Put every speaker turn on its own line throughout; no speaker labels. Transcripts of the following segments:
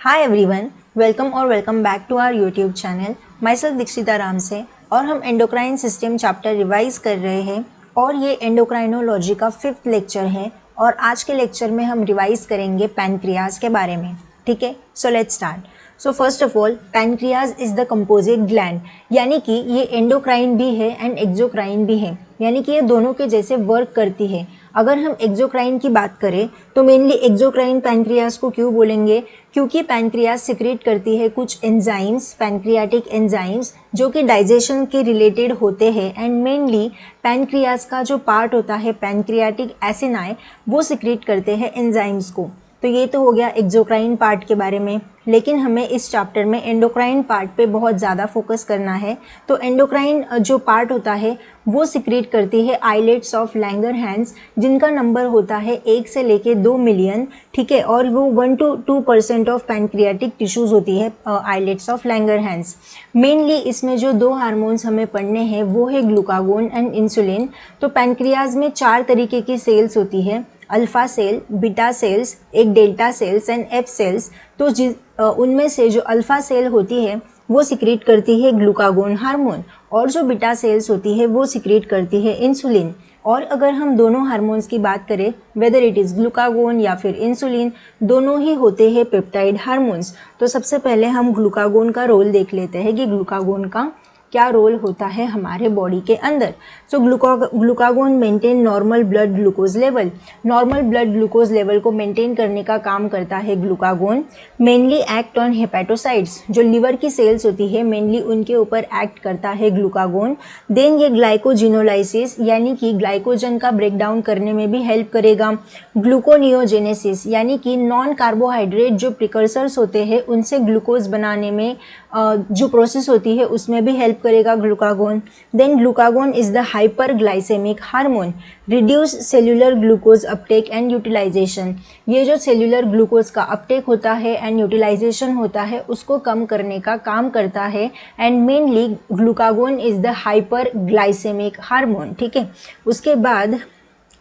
Hi everyone, welcome back to our YouTube channel. Myself Dikshita Ram से और हम endocrine system chapter revise कर रहे हैं और ये एंडोक्राइनोलॉजी का 5th लेक्चर है और आज के लेक्चर में हम रिवाइज करेंगे पैनक्रियाज के बारे में। ठीक है, so let's start. So first of all, pancreas is the composite gland, यानी कि ये एंडोक्राइन भी है एंड एक्सोक्राइन भी है, यानी कि ये दोनों के जैसे वर्क करती है। अगर हम एक्सोक्राइन की बात करें तो मेनली एक्सोक्राइन पैनक्रियाज को क्यों बोलेंगे, क्योंकि पैनक्रियाज सिक्रेट करती है कुछ एंजाइम्स, पैनक्रियाटिक एंजाइम्स, जो कि डाइजेशन के रिलेटेड होते हैं। एंड मेनली पैनक्रियाज का जो पार्ट होता है पैनक्रियाटिक एसिनाई, वो सिक्रेट करते हैं एंजाइम्स को। तो ये तो हो गया एक्सोक्राइन पार्ट के बारे में, लेकिन हमें इस चैप्टर में एंडोक्राइन पार्ट पे बहुत ज़्यादा फोकस करना है। तो एंडोक्राइन जो पार्ट होता है वो सिक्रेट करती है आइलेट्स ऑफ लैंगरहैंस, जिनका नंबर होता है 1 से लेके 2 मिलियन। ठीक है, और वो 1 to 2% ऑफ पैनक्रियाटिक टिश्यूज़ होती है आइलेट्स ऑफ लैंगरहैंस। मेनली इसमें जो 2 हार्मोन्स हमें पढ़ने हैं वो है ग्लूकागोन एंड इंसुलिन। तो पैनक्रियाज में 4 तरीके की सेल्स होती है, अल्फा सेल, बीटा सेल्स, एक delta cells and F cells. तो उनमें से जो अल्फा सेल होती है वो सिक्रेट करती है ग्लूकागोन हार्मोन और जो बीटा सेल्स होती है वो सिक्रेट करती है इंसुलिन। और अगर हम दोनों हार्मोन्स की बात करें, वेदर इट इज़ ग्लूकागोन या फिर इंसुलिन, दोनों ही होते हैं पेप्टाइड हार्मोन्स। तो सबसे पहले हम ग्लूकागोन का रोल देख लेते हैं कि ग्लूकागोन का क्या रोल होता है हमारे बॉडी के अंदर। So glucagon maintain normal blood glucose level. Normal blood glucose level को मेंटेन करने का काम करता है glucagon. Mainly act on hepatocytes, जो लिवर की सेल्स होती है मेनली उनके ऊपर एक्ट करता है ग्लूकागोन। देन ये ग्लाइकोजिनोलाइसिस यानी कि ग्लाइकोजन का ब्रेकडाउन करने में भी हेल्प करेगा। ग्लूकोनियोजेनेसिस यानी कि नॉन कार्बोहाइड्रेट जो प्रिकर्सर्स होते हैं उनसे ग्लूकोज बनाने में जो प्रोसेस होती है उसमें भी हेल्प करेगा glucagon. Then glucagon is the hyperglycaemic hormone, reduce cellular glucose uptake and utilisation. ये जो सेल्यूलर ग्लूकोज का अपटेक होता है एंड यूटिलाइजेशन होता है उसको कम करने का काम करता है। And mainly glucagon is the hyperglycaemic hormone. ठीक है, उसके बाद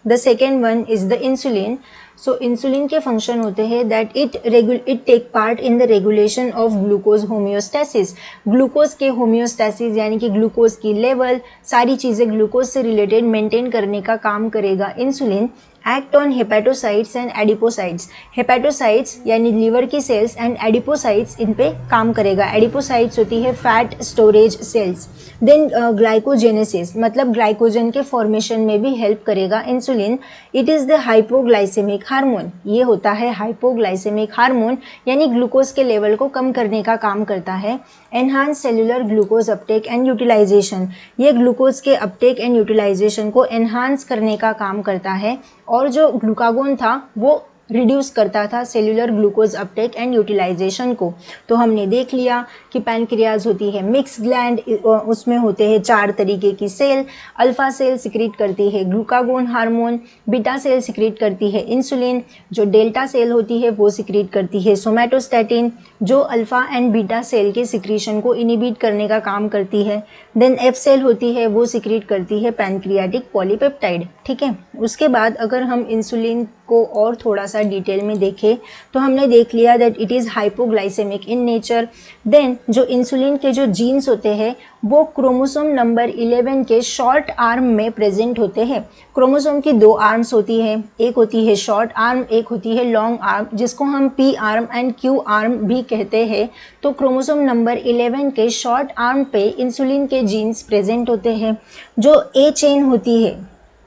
the second one is the insulin. So insulin के फंक्शन होते हैं that it take part in the regulation of glucose homeostasis. Glucose के होम्योस्टेसिस यानी कि ग्लूकोज की लेवल, सारी चीज़ें ग्लूकोज से रिलेटेड मेंटेन करने का काम करेगा insulin. Act on hepatocytes and adipocytes. Hepatocytes यानी लीवर की सेल्स एंड एडिपोसाइट्स इन पे काम करेगा। एडिपोसाइट्स होती है fat storage cells. Then glycogenesis मतलब ग्लाइकोजन के फॉर्मेशन में भी हेल्प करेगा insulin. It is the hypoglycaemic hormone. ये होता है हाइपोग्लाइसेमिक हार्मोन यानी ग्लूकोज के लेवल को कम करने का काम करता है। Enhance cellular glucose uptake and utilisation, ये ग्लूकोज के अपटेक एंड यूटिलाइजेशन को एनहांस करने का काम करता है। और जो ग्लूकागोन था वो रिड्यूस करता था cellular glucose uptake and utilisation को। तो हमने देख लिया कि पैनक्रियाज होती है मिक्स ग्लैंड, उसमें होते हैं 4 तरीके की सेल। अल्फा सेल सिक्रेट करती है glucagon hormone, beta cell secrete करती है इंसुलिन, जो डेल्टा सेल होती है वो सिक्रेट करती है सोमैटोस्टैटिन, जो अल्फा एंड बीटा सेल के सिक्रीशन को इनिबिट करने का काम करती है। देन एफ सेल होती है वो सिक्रेट करती है पैनक्रियाटिक पॉलीपेप्टाइड। ठीक है, उसके बाद अगर हम इंसुलिन को और थोड़ा सा डिटेल में देखें तो हमने देख लिया that it is hypoglycaemic in nature. Then जो इंसुलिन के जो जीन्स होते हैं वो क्रोमोसोम नंबर 11 के शॉर्ट आर्म में प्रेजेंट होते हैं। क्रोमोसोम की 2 आर्म्स होती है, एक होती है शॉर्ट आर्म, एक होती है लॉन्ग आर्म, जिसको हम P arm and Q arm भी कहते हैं। तो क्रोमोसोम नंबर 11 के शॉर्ट आर्म पे इंसुलिन के जीन्स प्रेजेंट होते हैं। जो ए चेन होती है,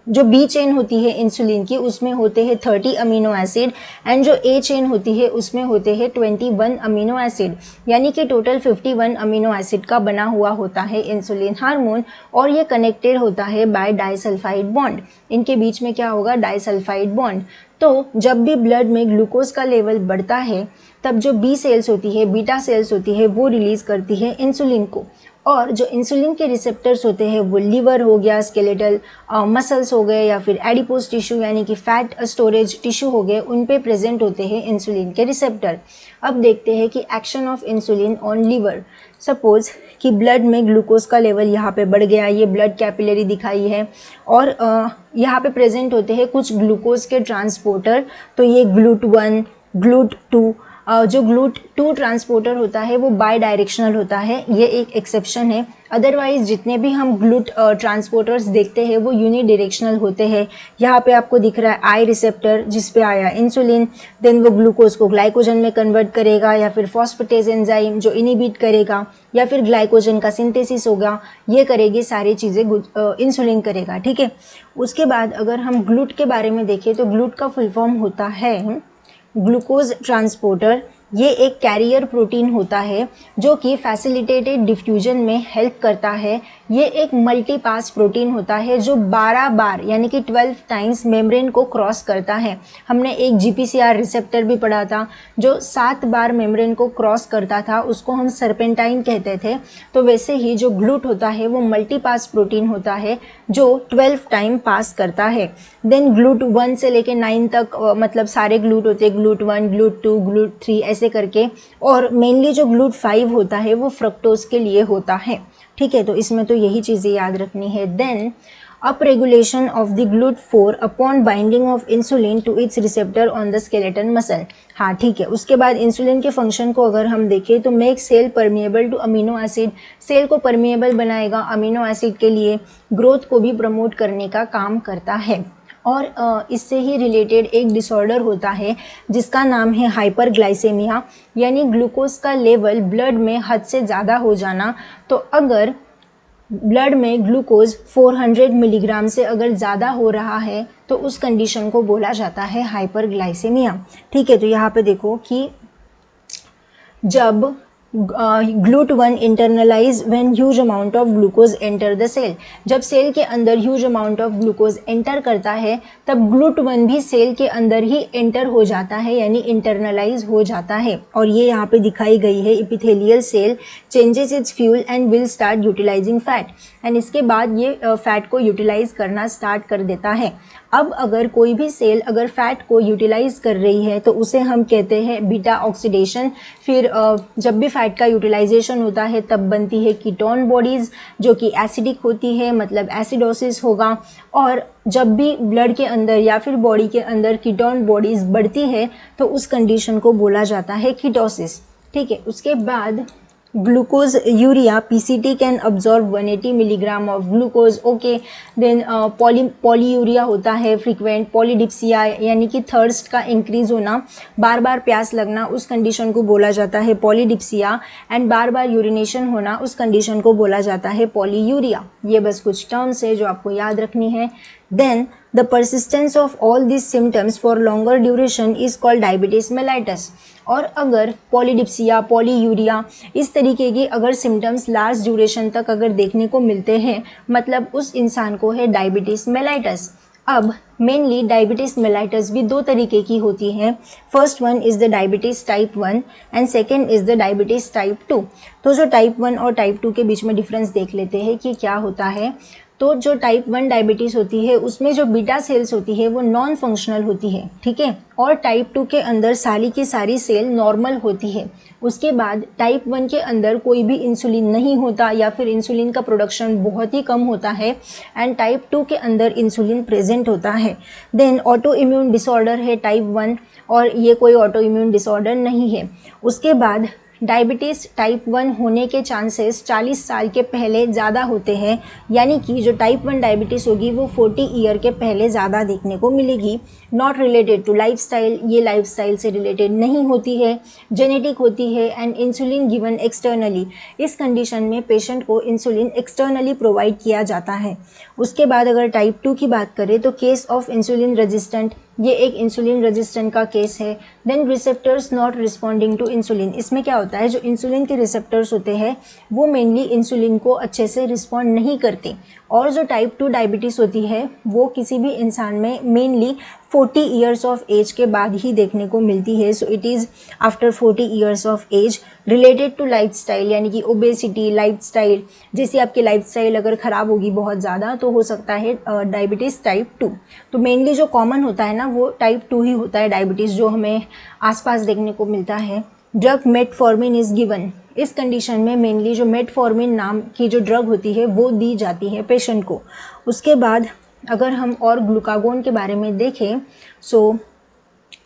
जो बी चेन होती है इंसुलिन की, उसमें होते हैं 30 अमीनो एसिड एंड जो ए चेन होती है उसमें होते हैं 21 अमीनो एसिड, यानी कि टोटल 51 अमीनो एसिड का बना हुआ होता है इंसुलिन हार्मोन। और ये कनेक्टेड होता है बाय डाइसल्फाइड बॉन्ड। इनके बीच में क्या होगा, डाइसल्फाइड बॉन्ड। तो जब भी ब्लड में ग्लूकोज का लेवल बढ़ता है तब जो बी सेल्स होती है, बीटा सेल्स होती है, वो रिलीज करती है इंसुलिन को। और जो इंसुलिन के रिसेप्टर्स होते हैं वो लिवर हो गया, स्केलेटल मसल्स हो गए या फिर एडिपोज टिश्यू यानी कि फैट स्टोरेज टिश्यू हो गए, उन पे प्रेजेंट होते हैं इंसुलिन के रिसेप्टर। अब देखते हैं कि action of insulin on liver. Suppose कि ब्लड में ग्लूकोज का लेवल यहाँ पे बढ़ गया, ये ब्लड कैपिलरी दिखाई है और यहाँ पे प्रेजेंट होते हैं कुछ ग्लूकोज के ट्रांसपोर्टर। तो ये GLUT1, GLUT2 जो ग्लूट 2 ट्रांसपोर्टर होता है वो बाय डायरेक्शनल होता है, ये एक एक्सेप्शन है। अदरवाइज जितने भी हम ग्लूट ट्रांसपोर्टर्स देखते हैं वो यूनिडायरेक्शनल होते हैं। यहाँ पे आपको दिख रहा है आई रिसेप्टर जिस पे आया इंसुलिन, देन वो ग्लूकोज को ग्लाइकोजन में कन्वर्ट करेगा, या फिर फॉस्फेटेज एंजाइम जो इनिबिट करेगा, या फिर ग्लाइकोजन का सिंथेसिस होगा, ये करेगी सारी चीज़ें इंसुलिन करेगा, ठीक है। उसके बाद अगर हम ग्लूट के बारे में देखें तो ग्लूट का फुल फॉर्म होता है ग्लूकोज ट्रांसपोर्टर। ये एक कैरियर प्रोटीन होता है जो कि फैसिलिटेटेड डिफ्यूजन में हेल्प करता है। ये एक मल्टी पास प्रोटीन होता है जो 12 बार यानी कि 12 टाइम्स मेम्ब्रेन को क्रॉस करता है। हमने एक GPCR रिसेप्टर भी पढ़ा था जो 7 बार मेम्ब्रेन को क्रॉस करता था, उसको हम सर्पेंटाइन कहते थे। तो वैसे ही जो ग्लूट होता है वो मल्टी पास प्रोटीन होता है जो 12 टाइम पास करता है। देन ग्लूट 1 से लेके 9 तक मतलब सारे ग्लूट होते हैं, ग्लूट 1, ग्लूट 2, ग्लूट 3 ऐसे करके, और मेनली जो ग्लूट 5 होता है वो फ्रक्टोज के लिए होता है, ठीक है। तो इसमें तो यही चीज़ें याद रखनी है। Then up regulation of the GLUT 4 upon binding of insulin to its receptor on the skeleton muscle. हाँ ठीक है, उसके बाद इंसुलिन के फंक्शन को अगर हम देखें तो make cell permeable to amino acid, cell को परमिएबल बनाएगा अमीनो एसिड के लिए, ग्रोथ को भी प्रमोट करने का काम करता है। और इससे ही रिलेटेड एक डिसऑर्डर होता है जिसका नाम है हाइपरग्लाइसेमिया, यानी ग्लूकोज का लेवल ब्लड में हद से ज़्यादा हो जाना। तो अगर ब्लड में ग्लूकोज 400 मिलीग्राम से अगर ज़्यादा हो रहा है तो उस कंडीशन को बोला जाता है हाइपरग्लाइसेमिया, ठीक है। तो यहाँ पे देखो कि जब GLUT 1 internalise when huge amount of glucose enter the cell, जब सेल के अंदर huge amount of glucose enter करता है तब ग्लूट 1 भी सेल के अंदर ही एंटर हो जाता है, यानी इंटरनलाइज हो जाता है। और ये यहाँ पे दिखाई गई है, epithelial cell changes its fuel and will start utilising fat, and इसके बाद ये फैट को यूटिलाइज करना स्टार्ट कर देता है। अब अगर कोई भी सेल अगर फैट को यूटिलाइज कर रही है तो उसे हम कहते हैं बीटा ऑक्सीडेशन। फिर जब भी फैट का यूटिलाइजेशन होता है तब बनती है कीटोन बॉडीज़ जो कि एसिडिक होती है, मतलब एसिडोसिस होगा। और जब भी ब्लड के अंदर या फिर बॉडी के अंदर कीटोन बॉडीज़ बढ़ती है तो उस कंडीशन को बोला जाता है कीटोसिस, ठीक है। उसके बाद glucose urea PCT can absorb 180 milligram of glucose, okay. Then polyuria होता है फ्रीक्वेंट, पॉलीडिप्सिया यानी कि थर्स्ट का इंक्रीज होना, बार बार प्यास लगना, उस कंडीशन को बोला जाता है polydipsia, and bar bar urination होना, उस कंडीशन को बोला जाता है पॉलीयूरिया। ये बस कुछ टर्म्स है जो आपको याद रखनी है। Then the persistence of all these symptoms for longer duration is called diabetes mellitus। और अगर पॉलीडिप्सिया, पॉलीयूरिया इस तरीके की अगर सिम्टम्स लार्ज ड्यूरेशन तक अगर देखने को मिलते हैं मतलब उस इंसान को है डायबिटीज़ मेलाइटस। अब मेनली डायबिटीज़ मेलाइटस भी 2 तरीके की होती है। First one is the diabetes type 1 and second is the diabetes type 2। तो जो टाइप 1 और टाइप 2 के बीच में डिफरेंस देख लेते हैं कि क्या होता है। तो जो टाइप 1 डायबिटीज़ होती है उसमें जो बीटा सेल्स होती है वो नॉन फंक्शनल होती है, ठीक है। और टाइप 2 के अंदर सारी की सारी सेल नॉर्मल होती है। उसके बाद टाइप 1 के अंदर कोई भी इंसुलिन नहीं होता या फिर इंसुलिन का प्रोडक्शन बहुत ही कम होता है, एंड टाइप 2 के अंदर इंसुलिन प्रेजेंट होता है। देन ऑटो इम्यून डिसऑर्डर है टाइप 1, और ये कोई ऑटो इम्यून डिसऑर्डर नहीं है। उसके बाद डायबिटीज़ टाइप 1 होने के चांसेस 40 साल के पहले ज़्यादा होते हैं, यानी कि जो टाइप 1 डायबिटीज़ होगी वो 40 ईयर के पहले ज़्यादा देखने को मिलेगी। नॉट रिलेटेड टू लाइफस्टाइल, ये लाइफस्टाइल से रिलेटेड नहीं होती है, जेनेटिक होती है, एंड इंसुलिन गिवन एक्सटर्नली। इस कंडीशन में पेशेंट को इंसुलिन एक्सटर्नली प्रोवाइड किया जाता है। उसके बाद अगर टाइप 2 की बात करें तो केस ऑफ इंसुलिन रेजिस्टेंट, ये एक इंसुलिन रेजिस्टेंट का केस है। Then receptors not responding to insulin, इसमें क्या होता है जो इंसुलिन के रिसेप्टर्स होते हैं वो मेनली इंसुलिन को अच्छे से रिस्पॉन्ड नहीं करते। और जो टाइप 2 डायबिटीज़ होती है वो किसी भी इंसान में मेनली 40 ईयर्स ऑफ एज के बाद ही देखने को मिलती है। So it is after 40 years of age. Related to lifestyle, यानी कि ओबेसिटी लाइफस्टाइल, जैसे आपकी लाइफस्टाइल अगर ख़राब होगी बहुत ज़्यादा तो हो सकता है डायबिटीज़ टाइप 2। तो मेनली जो कॉमन होता है ना वो टाइप 2 ही होता है डायबिटीज़ जो हमें आसपास देखने को मिलता है। ड्रग मेटफॉर्मिन इज़ गिवन, इस कंडीशन में मेनली जो मेटफॉर्मिन नाम की जो ड्रग होती है वो दी जाती है पेशेंट को। उसके बाद अगर हम और ग्लूकागोन के बारे में देखें, so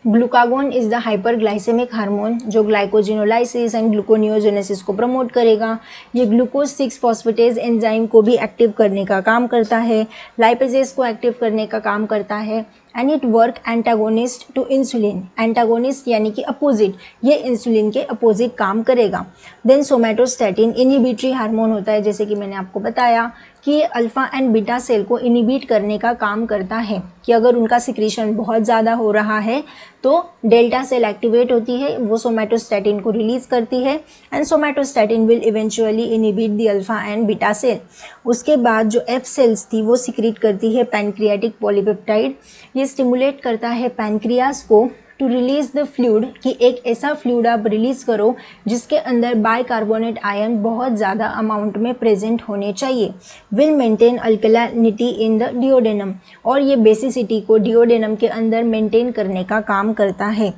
glucagon is the hyperglycaemic hormone जो ग्लाइकोजिनोलाइसिस एंड ग्लूकोनियोजेनेसिस को प्रमोट करेगा। ये ग्लूकोज 6 फॉस्फेटेज एंजाइम को भी एक्टिव करने का काम करता है, लाइपेजेस को एक्टिव करने का काम करता है and it work antagonist to insulin. Antagonist यानी कि अपोजिट, ये इंसुलिन के अपोजिट काम करेगा। देन सोमैटोस्टैटिन इनिबिटरी हार्मोन होता है, जैसे कि मैंने आपको बताया कि ये अल्फ़ा एंड बीटा सेल को इनिबिट करने का काम करता है कि अगर उनका सिक्रीशन बहुत ज़्यादा हो रहा है तो डेल्टा सेल एक्टिवेट होती है, वो सोमैटोस्टैटिन को रिलीज करती है and somatostatin will eventually inhibit the alpha and beta cell. उसके बाद जो एफ सेल्स थी वो सिक्रीट करती है पैनक्रियाटिक पॉलीपेप्टाइड। ये स्टिमुलेट करता है पैनक्रियास को टू रिलीज द फ्लूइड कि एक ऐसा फ्लूइड आप रिलीज करो जिसके अंदर बाइकार्बोनेट आयन बहुत ज़्यादा अमाउंट में प्रेजेंट होने चाहिए। Will maintain alkalinity in the duodenum, और ये बेसिसिटी को डिओडेनम के अंदर मेंटेन करने का काम करता है।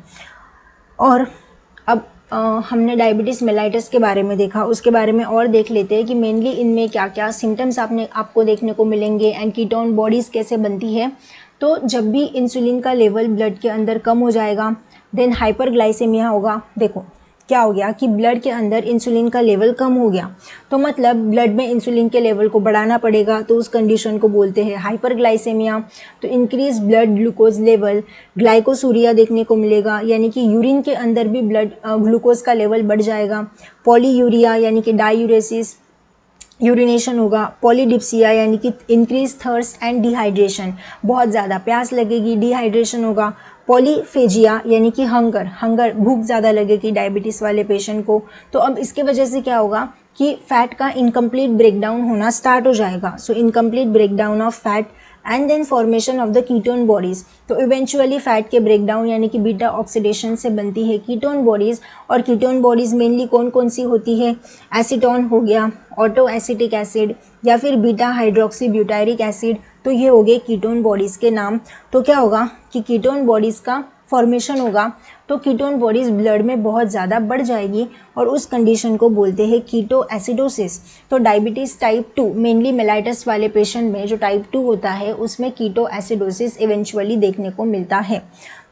और अब हमने डायबिटीज़ मेलाइटस के बारे में देखा, उसके बारे में और देख लेते हैं कि मेनली इनमें क्या क्या सिम्टम्स आपको देखने को मिलेंगे एंड कीटोन बॉडीज़ कैसे बनती है। तो जब भी इंसुलिन का लेवल ब्लड के अंदर कम हो जाएगा देन हाइपरग्लाइसेमिया होगा। देखो क्या हो गया कि ब्लड के अंदर इंसुलिन का लेवल कम हो गया, तो मतलब ब्लड में इंसुलिन के लेवल को बढ़ाना पड़ेगा, तो उस कंडीशन को बोलते हैं हाइपरग्लाइसेमिया। तो increase blood glucose level, glycosuria देखने को मिलेगा, यानी कि यूरिन के अंदर भी ब्लड ग्लूकोज का लेवल बढ़ जाएगा। पॉलीयूरिया यानी कि डायूरेसिस, यूरिनेशन होगा। पॉलीडिप्सिया यानी कि इंक्रीज थर्स्ट एंड डिहाइड्रेशन, बहुत ज़्यादा प्यास लगेगी, डिहाइड्रेशन होगा। पॉलीफेजिया यानी कि हंगर, भूख ज़्यादा लगेगी डायबिटीज़ वाले पेशेंट को। तो अब इसके वजह से क्या होगा कि फैट का इनकम्प्लीट ब्रेकडाउन होना स्टार्ट हो जाएगा। So incomplete breakdown of fat and then formation of the ketone bodies. तो इवेंचुअली फैट के ब्रेकडाउन यानी कि बीटा ऑक्सीडेशन से बनती है कीटोन बॉडीज़। और कीटोन बॉडीज़ मेनली कौन कौन सी होती है? एसीटोन हो गया, ऑटो एसिटिक एसिड, या फिर बीटा हाइड्रोक्सी ब्यूटायरिक एसिड। तो ये हो गए कीटोन बॉडीज़ के नाम। तो क्या होगा कि कीटोन बॉडीज़ का फॉर्मेशन होगा, तो कीटोन बॉडीज़ ब्लड में बहुत ज़्यादा बढ़ जाएगी और उस कंडीशन को बोलते हैं कीटो एसिडोसिस। तो डायबिटीज़ टाइप 2 मेनली मेलाइटस वाले पेशेंट में जो टाइप 2 होता है उसमें कीटो एसिडोसिस इवेंचुअली देखने को मिलता है।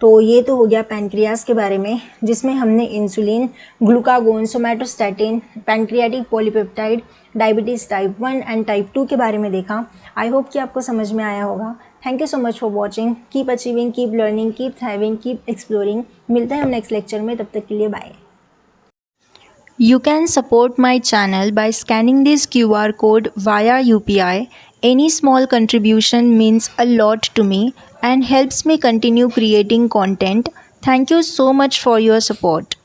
तो ये तो हो गया पैनक्रियास के बारे में, जिसमें हमने insulin, glucagon, somatostatin, pancreatic polypeptide, diabetes type 1 and type 2 के बारे में देखा। आई होप कि आपको समझ में आया होगा। Thank you so much for watching. Keep achieving, keep learning, keep thriving, keep exploring. मिलते हैं हम नेक्स्ट लेक्चर में, तब तक के लिए bye.
You can support my channel by scanning this QR code via UPI. Any small contribution means a lot to me and helps me continue creating content. Thank you so much for your support.